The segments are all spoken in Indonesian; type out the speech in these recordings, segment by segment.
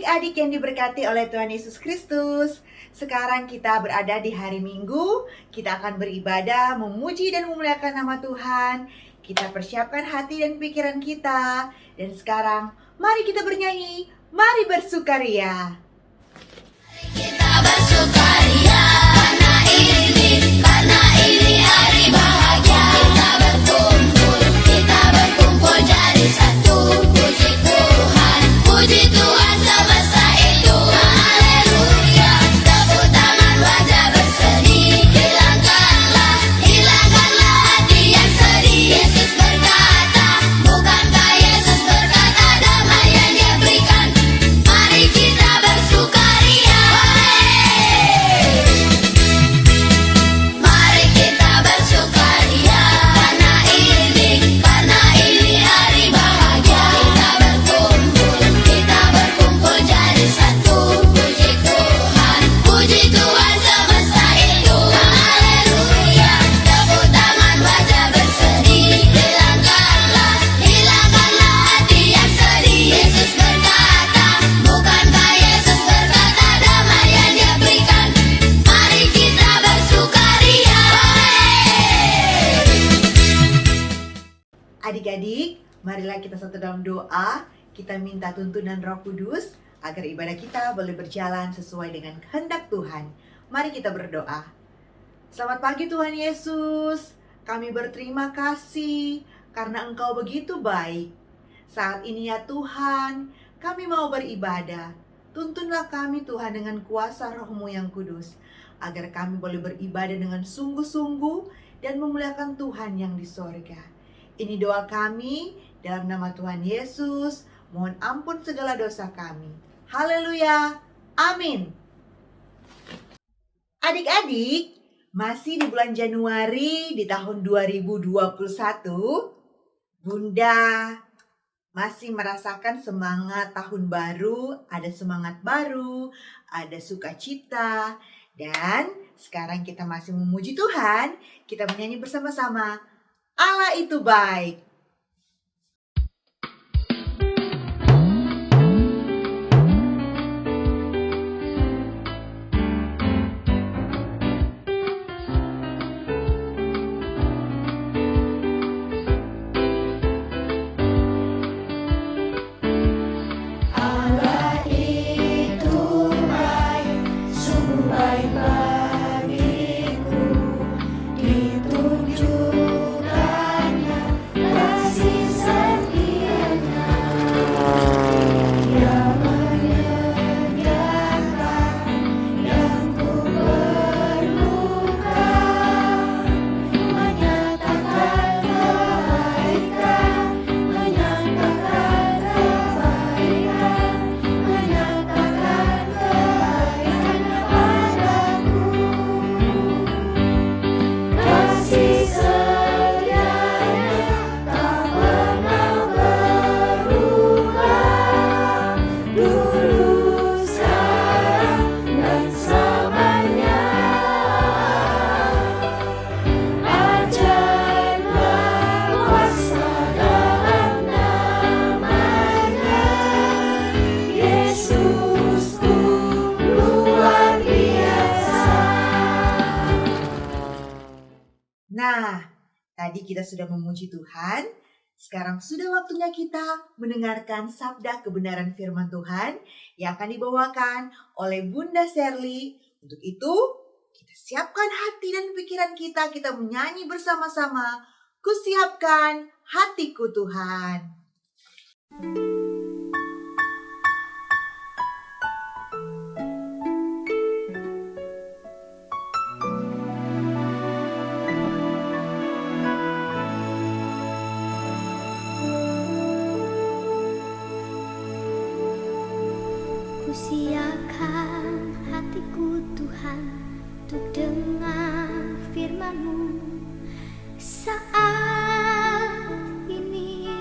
Adik-adik yang diberkati oleh Tuhan Yesus Kristus, sekarang kita berada di hari Minggu. Kita akan beribadah, memuji dan memuliakan nama Tuhan. Kita persiapkan hati dan pikiran kita. Dan sekarang, mari kita bernyanyi, mari bersukaria. Kita bersukaria karena ini hari bahagia. Kita berkumpul jadi satu. Puji Tuhan, puji Tuhan semesta itu. Haleluya, tepuk tangan wajah berseri. Hilangkanlah hati yang sedih. Yesus berkata, bukankah Yesus berkata damai yang Dia berikan? Mari kita bersukaria. Mari kita bersukaria karena ini hari bahagia. Kita berkumpul jadi satu. Puji Tuhan semesta itu. Haleluya, tepuk tangan wajah berseri. Hilangkanlah hati yang sedih. Yesus berkata, bukankah Yesus berkata damai yang Dia berikan? Mari kita bersukaria. Adik-adik, marilah kita satu dalam doa. Kita minta tuntunan Roh Kudus agar ibadah kita boleh berjalan sesuai dengan kehendak Tuhan. Mari kita berdoa. Selamat pagi Tuhan Yesus. Kami berterima kasih karena Engkau begitu baik. Saat ini ya Tuhan, kami mau beribadah. Tuntunlah kami Tuhan dengan kuasa Roh-Mu yang kudus, agar kami boleh beribadah dengan sungguh-sungguh dan memuliakan Tuhan yang di sorga. Ini doa kami dalam nama Tuhan Yesus. Mohon ampun segala dosa kami. Haleluya. Amin. Adik-adik, masih di bulan Januari di tahun 2021, Bunda masih merasakan semangat tahun baru, ada semangat baru, ada sukacita, dan sekarang kita masih memuji Tuhan. Kita menyanyi bersama-sama, Allah itu baik. Allah itu baik, sungguh baik bagiku. Ditunjukkannya kasih setianya. Dia menyediakan yang ku perlukan, menyatakan kebaikan, menyatakan padaku. Kasih setianya tak pernah berubah, dulu, sekarang, dan selamanya. Ajaiblah kuasa dalam namanya. Yesusku luar biasa. Nah, tadi kita sudah memuji Tuhan. Sekarang sudah waktunya kita mendengarkan sabda kebenaran firman Tuhan yang akan dibawakan oleh Bunda Sherly. Untuk itu, kita siapkan hati dan pikiran kita. Kita menyanyi bersama-sama. Kusiapkan hatiku Tuhan. Kusiapkan hatiku Tuhan untuk dengar firman-Mu saat ini.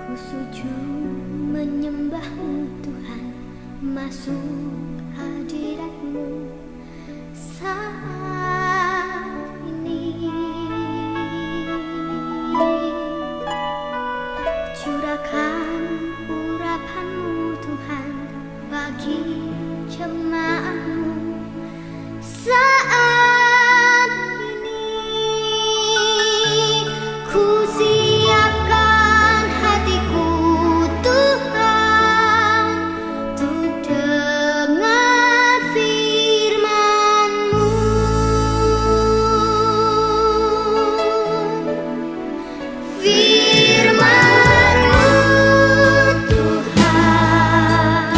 Ku sujud menyembah-Mu Tuhan, masuk hadirat-Mu saat ini. Curahkan puji jemaatmu saat ini. Ku siapkan hatiku Tuhan untuk dengar firman-Mu. Firman-Mu Tuhan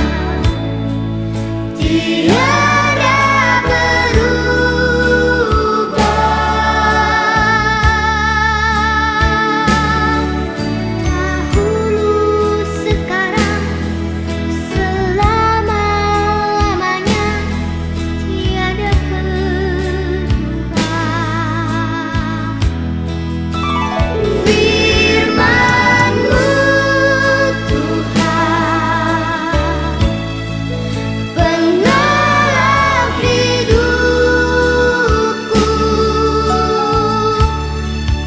tiada berubah. Dahulu, sekarang, selama-lamanya tiada berubah. Firman-Mu Tuhan penolong hidupku.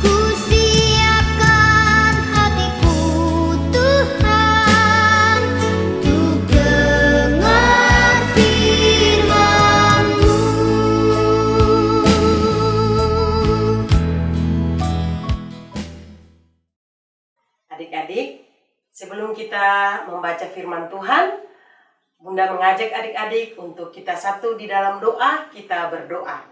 Ku siapkan hatiku Tuhan untuk dengar firman-Mu. Adik-adik, sebelum kita membaca firman Tuhan, Bunda mengajak adik-adik untuk kita satu di dalam doa, kita berdoa.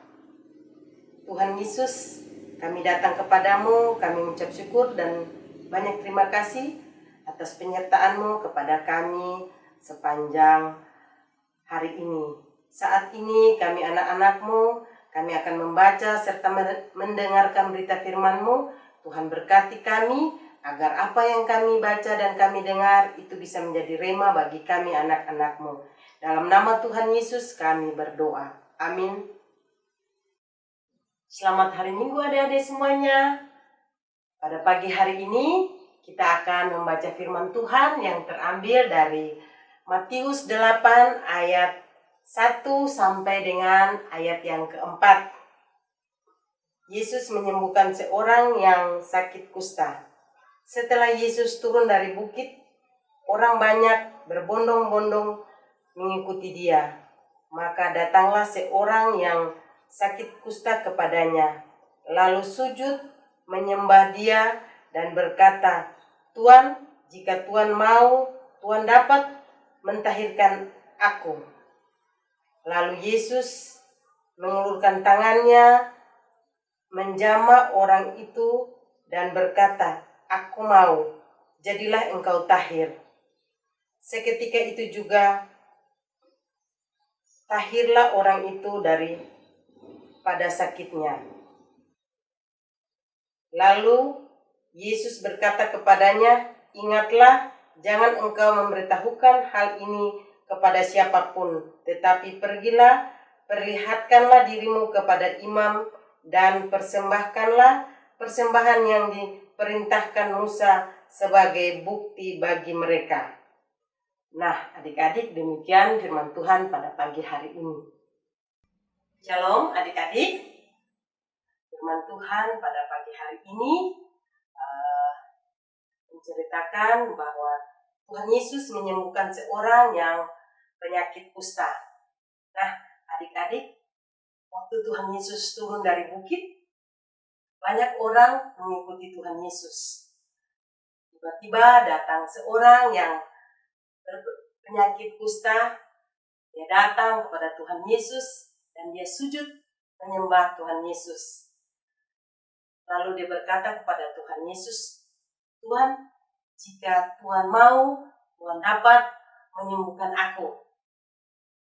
Tuhan Yesus, kami datang kepadamu, kami mengucap syukur dan banyak terima kasih atas penyertaan-Mu kepada kami sepanjang hari ini. Saat ini kami anak-anak-Mu, kami akan membaca serta mendengarkan berita firman-Mu. Tuhan berkati kami, agar apa yang kami baca dan kami dengar itu bisa menjadi rema bagi kami anak-anak-Mu. Dalam nama Tuhan Yesus kami berdoa. Amin. Selamat hari Minggu adik-adik semuanya. Pada pagi hari ini kita akan membaca firman Tuhan yang terambil dari Matius 8 ayat 1 sampai dengan ayat yang keempat. Yesus menyembuhkan seorang yang sakit kusta. Setelah Yesus turun dari bukit, orang banyak berbondong-bondong mengikuti Dia. Maka datanglah seorang yang sakit kusta kepadanya, lalu sujud menyembah Dia dan berkata, "Tuan, jika Tuan mau, Tuan dapat mentahirkan aku." Lalu Yesus mengulurkan tangannya, menjamah orang itu dan berkata, "Aku mau, jadilah engkau tahir." Seketika itu juga tahirlah orang itu daripada sakitnya. Lalu Yesus berkata kepadanya, "Ingatlah, jangan engkau memberitahukan hal ini kepada siapapun, tetapi pergilah, perlihatkanlah dirimu kepada imam dan persembahkanlah persembahan yang diperintahkan Musa sebagai bukti bagi mereka." Nah, adik-adik, demikian firman Tuhan pada pagi hari ini. Shalom adik-adik. Firman Tuhan pada pagi hari ini menceritakan bahwa Tuhan Yesus menyembuhkan seorang yang penyakit kusta. Nah, adik-adik, waktu Tuhan Yesus turun dari bukit, banyak orang mengikuti Tuhan Yesus. Tiba-tiba datang seorang yang berpenyakit kusta. Dia datang kepada Tuhan Yesus dan dia sujud menyembah Tuhan Yesus. Lalu dia berkata kepada Tuhan Yesus, "Tuhan, jika Tuhan mau, Tuhan dapat menyembuhkan aku."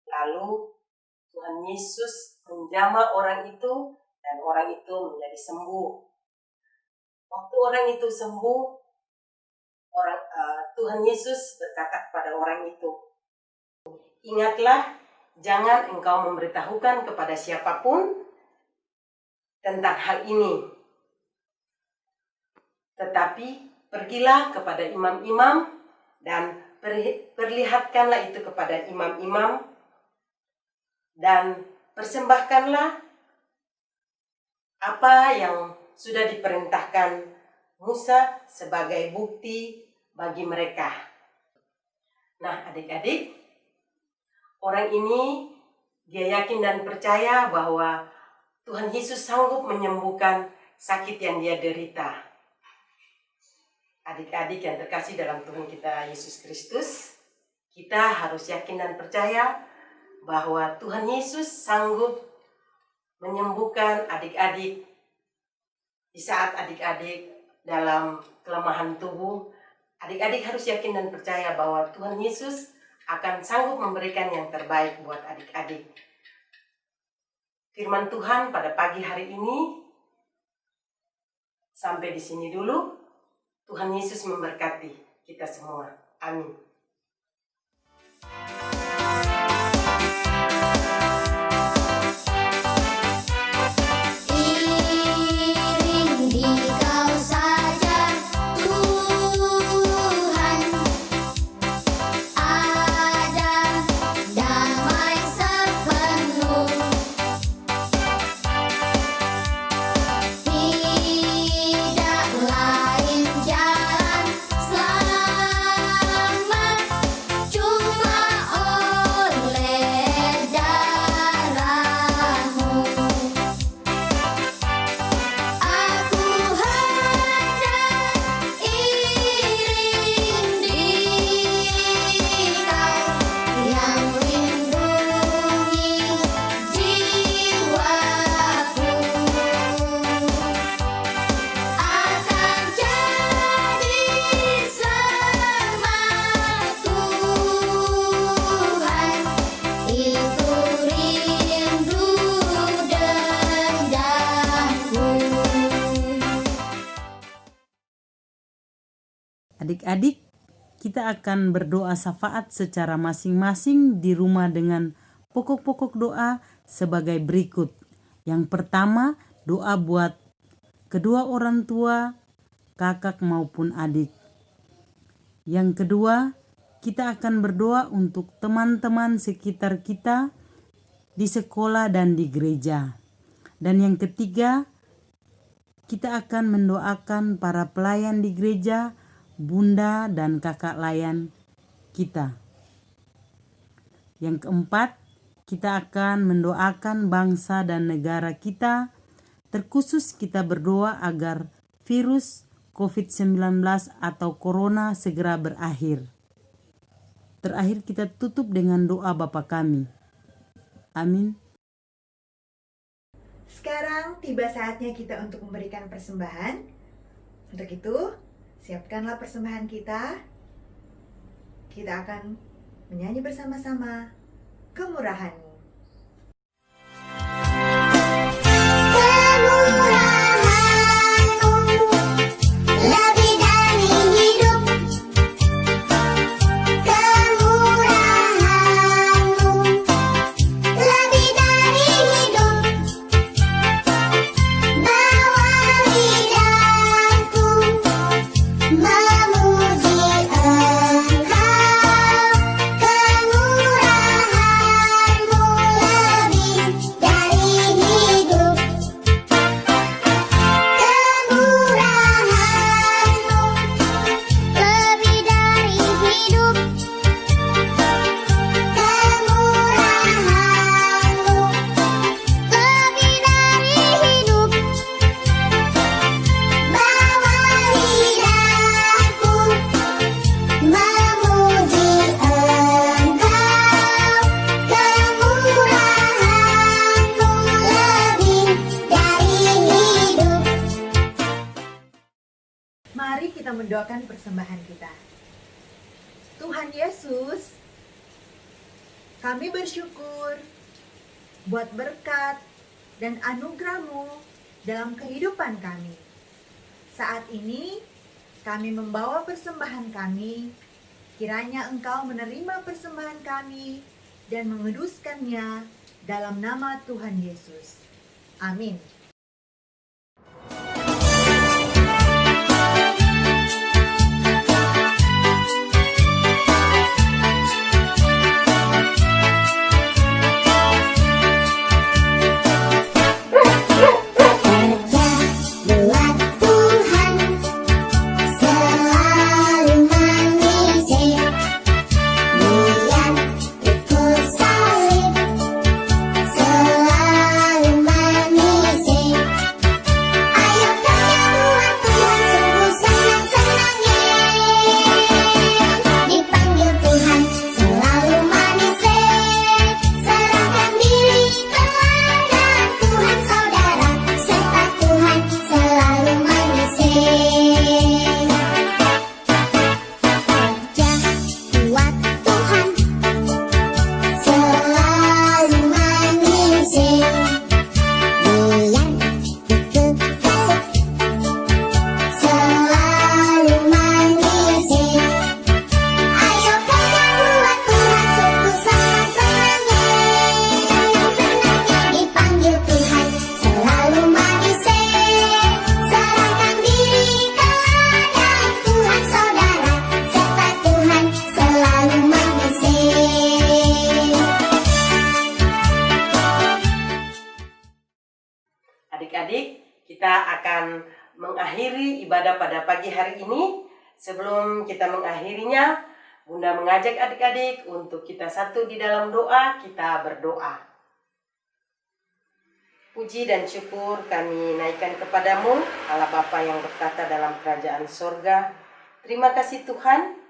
Lalu Tuhan Yesus menjamah orang itu dan orang itu menjadi sembuh. Waktu orang itu sembuh, Tuhan Yesus berkata kepada orang itu, "Ingatlah, jangan engkau memberitahukan kepada siapapun tentang hal ini. Tetapi pergilah kepada imam-imam dan perlihatkanlah itu kepada imam-imam dan persembahkanlah apa yang sudah diperintahkan Musa sebagai bukti bagi mereka." Nah, adik-adik, Orang ini dia yakin dan percaya bahwa Tuhan Yesus sanggup menyembuhkan sakit yang dia derita. Adik-adik yang terkasih dalam Tuhan kita Yesus Kristus, kita harus yakin dan percaya bahwa Tuhan Yesus sanggup menyembuhkan adik-adik di saat adik-adik dalam kelemahan tubuh. Adik-adik harus yakin dan percaya bahwa Tuhan Yesus akan sanggup memberikan yang terbaik buat adik-adik. Firman Tuhan pada pagi hari ini sampai di sini dulu. Tuhan Yesus memberkati kita semua. Amin. Iring di Kau saja Tuhan, ada damai sepenuh. Tidak lain jalan selamat, cuma oleh darah-Mu. Aku hendak iring di Kau yang lindungi jiwaku. Akan jadi selamat Tuhan, itu rindu dendamku. Adik-adik, kita akan berdoa syafaat secara masing-masing di rumah dengan pokok-pokok doa sebagai berikut. Yang pertama, doa buat kedua orang tua, kakak maupun adik. Yang kedua, kita akan berdoa untuk teman-teman sekitar kita di sekolah dan di gereja. Dan yang ketiga, kita akan mendoakan para pelayan di gereja, bunda dan kakak layan kita. Yang keempat, kita akan mendoakan bangsa dan negara kita. Terkhusus kita berdoa agar virus COVID-19 atau corona segera berakhir. Terakhir kita tutup dengan doa Bapa kami. Amin. Sekarang tiba saatnya kita untuk memberikan persembahan. Untuk itu, siapkanlah persembahan kita. Kita akan menyanyi bersama-sama Kemurahan-Mu. Kemurahan-Mu lebih dari hidup. Kemurahan-Mu lebih dari hidup. Bawa lidahku memuji Engkau. Kemurahan-Mu lebih dari hidup. Kemurahan-Mu lebih dari hidup. Kemurahan-Mu lebih dari hidup. Bawa lidahku memuji Engkau. Kemurahan-Mu lebih dari hidup. Mari kita mendoakan persembahan kita. Tuhan Yesus, kami bersyukur buat berkat dan anugerah-Mu dalam kehidupan kami. Saat ini kami membawa persembahan kami. Kiranya Engkau menerima persembahan kami dan menguduskannya dalam nama Tuhan Yesus. Amin. Buat Tuhan selalu manis, biar ku akan mengakhiri ibadah pada pagi hari ini. Sebelum kita mengakhirinya, Bunda mengajak adik-adik untuk kita satu di dalam doa, kita berdoa. Puji dan syukur kami naikkan kepadamu, Allah Bapa yang bertata dalam kerajaan sorga. Terima kasih Tuhan,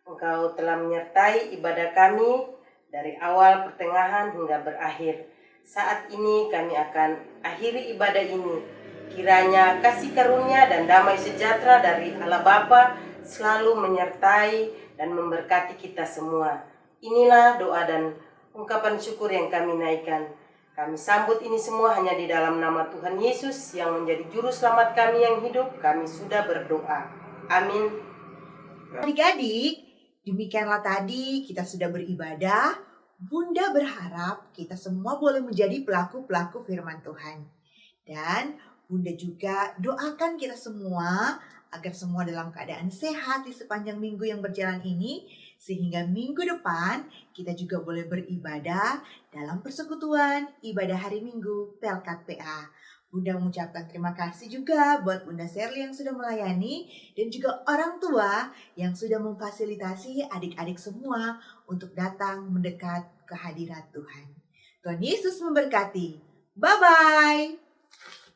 Engkau telah menyertai ibadah kami dari awal, pertengahan hingga berakhir. Saat ini kami akan akhiri ibadah ini. Kiranya kasih karunia dan damai sejahtera dari Allah Bapa selalu menyertai dan memberkati kita semua. Inilah doa dan ungkapan syukur yang kami naikkan. Kami sambut ini semua hanya di dalam nama Tuhan Yesus yang menjadi juru selamat kami yang hidup. Kami sudah berdoa. Amin. Adik-adik, demikianlah tadi kita sudah beribadah. Bunda berharap kita semua boleh menjadi pelaku-pelaku firman Tuhan. Dan Bunda juga doakan kita semua agar semua dalam keadaan sehat di sepanjang minggu yang berjalan ini, sehingga minggu depan kita juga boleh beribadah dalam persekutuan ibadah hari Minggu Pelkat PA. Bunda mengucapkan terima kasih juga buat Bunda Sherly yang sudah melayani dan juga orang tua yang sudah memfasilitasi adik-adik semua untuk datang mendekat ke hadirat Tuhan. Tuhan Yesus memberkati. Bye-bye.